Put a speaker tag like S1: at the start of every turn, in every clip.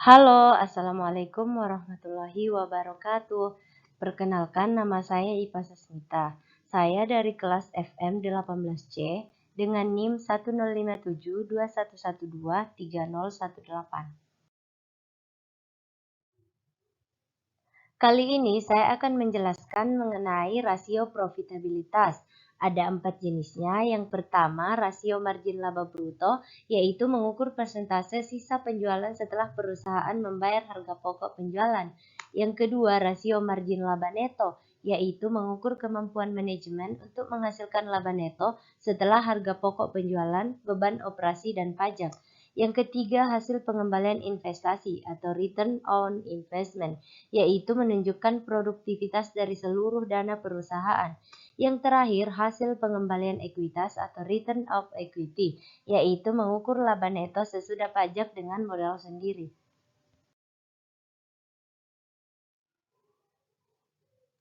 S1: Halo, Assalamualaikum warahmatullahi wabarakatuh. Perkenalkan, nama saya Ipa Sasmita. Saya dari kelas FM 18C dengan NIM 105721123018. Kali ini saya akan menjelaskan mengenai rasio profitabilitas. Ada 4 jenisnya. Yang pertama, rasio margin laba bruto, yaitu mengukur persentase sisa penjualan setelah perusahaan membayar harga pokok penjualan. Yang kedua, rasio margin laba neto, yaitu mengukur kemampuan manajemen untuk menghasilkan laba neto setelah harga pokok penjualan, beban operasi, dan pajak. Yang ketiga, hasil pengembalian investasi atau return on investment, yaitu menunjukkan produktivitas dari seluruh dana perusahaan. Yang terakhir, hasil pengembalian ekuitas atau return of equity, yaitu mengukur laba neto sesudah pajak dengan modal sendiri.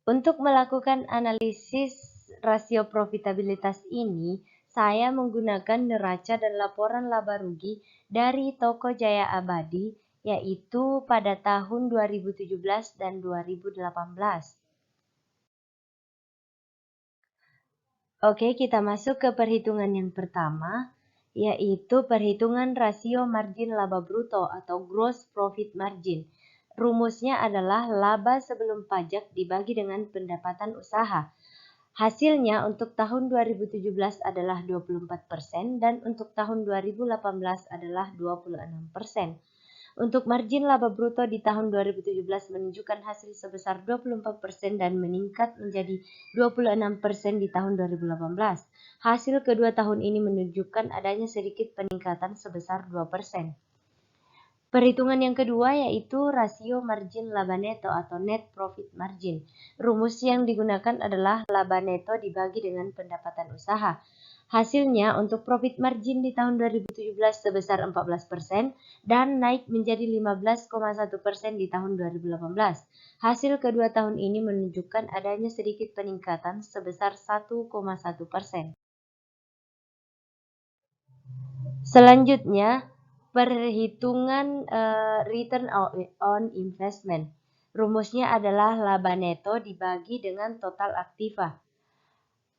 S1: Untuk melakukan analisis rasio profitabilitas ini, saya menggunakan neraca dan laporan laba rugi dari Toko Jaya Abadi, yaitu pada tahun 2017 dan 2018. Oke, kita masuk ke perhitungan yang pertama, yaitu perhitungan rasio margin laba bruto atau gross profit margin. Rumusnya adalah laba sebelum pajak dibagi dengan pendapatan usaha. Hasilnya untuk tahun 2017 adalah 24% dan untuk tahun 2018 adalah 26%. Untuk margin laba bruto di tahun 2017 menunjukkan hasil sebesar 24% dan meningkat menjadi 26% di tahun 2018. Hasil kedua tahun ini menunjukkan adanya sedikit peningkatan sebesar 2%. Perhitungan yang kedua yaitu rasio margin laba neto atau net profit margin. Rumus yang digunakan adalah laba neto dibagi dengan pendapatan usaha. Hasilnya untuk profit margin di tahun 2017 sebesar 14% dan naik menjadi 15,1% di tahun 2018. Hasil kedua tahun ini menunjukkan adanya sedikit peningkatan sebesar 1,1%. Selanjutnya, perhitungan return on investment. Rumusnya adalah laba neto dibagi dengan total aktiva.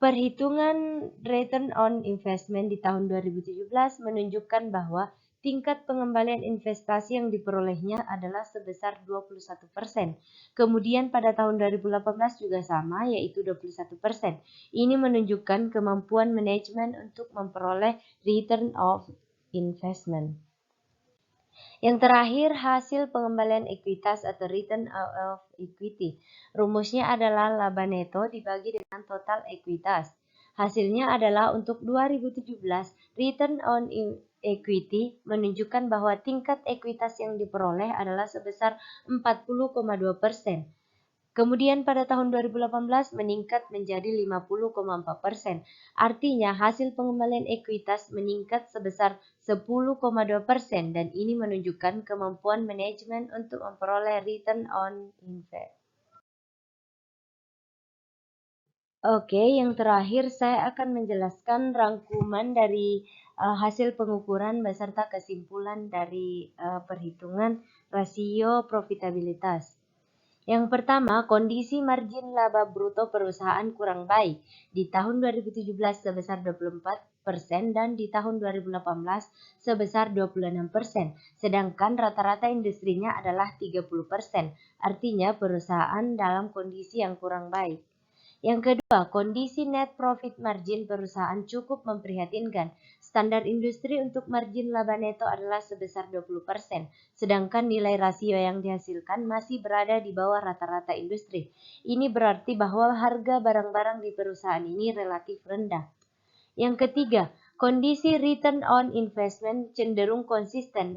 S1: Perhitungan return on investment di tahun 2017 menunjukkan bahwa tingkat pengembalian investasi yang diperolehnya adalah sebesar 21%. Kemudian pada tahun 2018 juga sama, yaitu 21%. Ini menunjukkan kemampuan manajemen untuk memperoleh return of investment. Yang terakhir, hasil pengembalian ekuitas atau return of equity. Rumusnya adalah laba neto dibagi dengan total ekuitas. Hasilnya adalah untuk 2017, return on equity menunjukkan bahwa tingkat ekuitas yang diperoleh adalah sebesar 40,2%. Kemudian pada tahun 2018 meningkat menjadi 50,4%. Artinya hasil pengembalian ekuitas meningkat sebesar 10,2% dan ini menunjukkan kemampuan manajemen untuk memperoleh return on investment. Oke, yang terakhir saya akan menjelaskan rangkuman dari hasil pengukuran beserta kesimpulan dari perhitungan rasio profitabilitas. Yang pertama, kondisi margin laba bruto perusahaan kurang baik di tahun 2017 sebesar 24% dan di tahun 2018 sebesar 26%, sedangkan rata-rata industrinya adalah 30%, artinya perusahaan dalam kondisi yang kurang baik. Yang kedua, kondisi net profit margin perusahaan cukup memprihatinkan. Standar industri untuk margin laba neto adalah sebesar 20%, sedangkan nilai rasio yang dihasilkan masih berada di bawah rata-rata industri. Ini berarti bahwa harga barang-barang di perusahaan ini relatif rendah. Yang ketiga, kondisi return on investment cenderung konsisten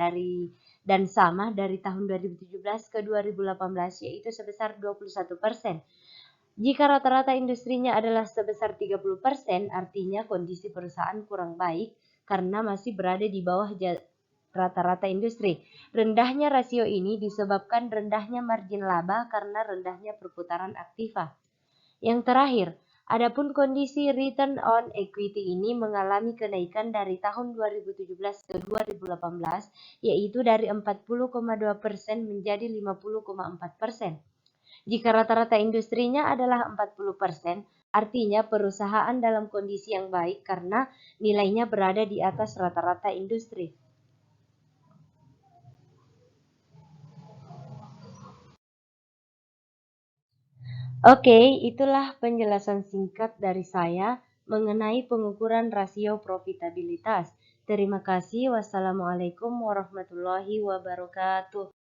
S1: dan sama dari tahun 2017 ke 2018, yaitu sebesar 21%. Jika rata-rata industrinya adalah sebesar 30%, artinya kondisi perusahaan kurang baik karena masih berada di bawah rata-rata industri. Rendahnya rasio ini disebabkan rendahnya margin laba karena rendahnya perputaran aktiva. Yang terakhir, Adapun kondisi return on equity ini mengalami kenaikan dari tahun 2017 ke 2018, yaitu dari 40,2% menjadi 50,4%. Jika rata-rata industrinya adalah 40%, artinya perusahaan dalam kondisi yang baik karena nilainya berada di atas rata-rata industri. Oke, itulah penjelasan singkat dari saya mengenai pengukuran rasio profitabilitas. Terima kasih. Wassalamualaikum warahmatullahi wabarakatuh.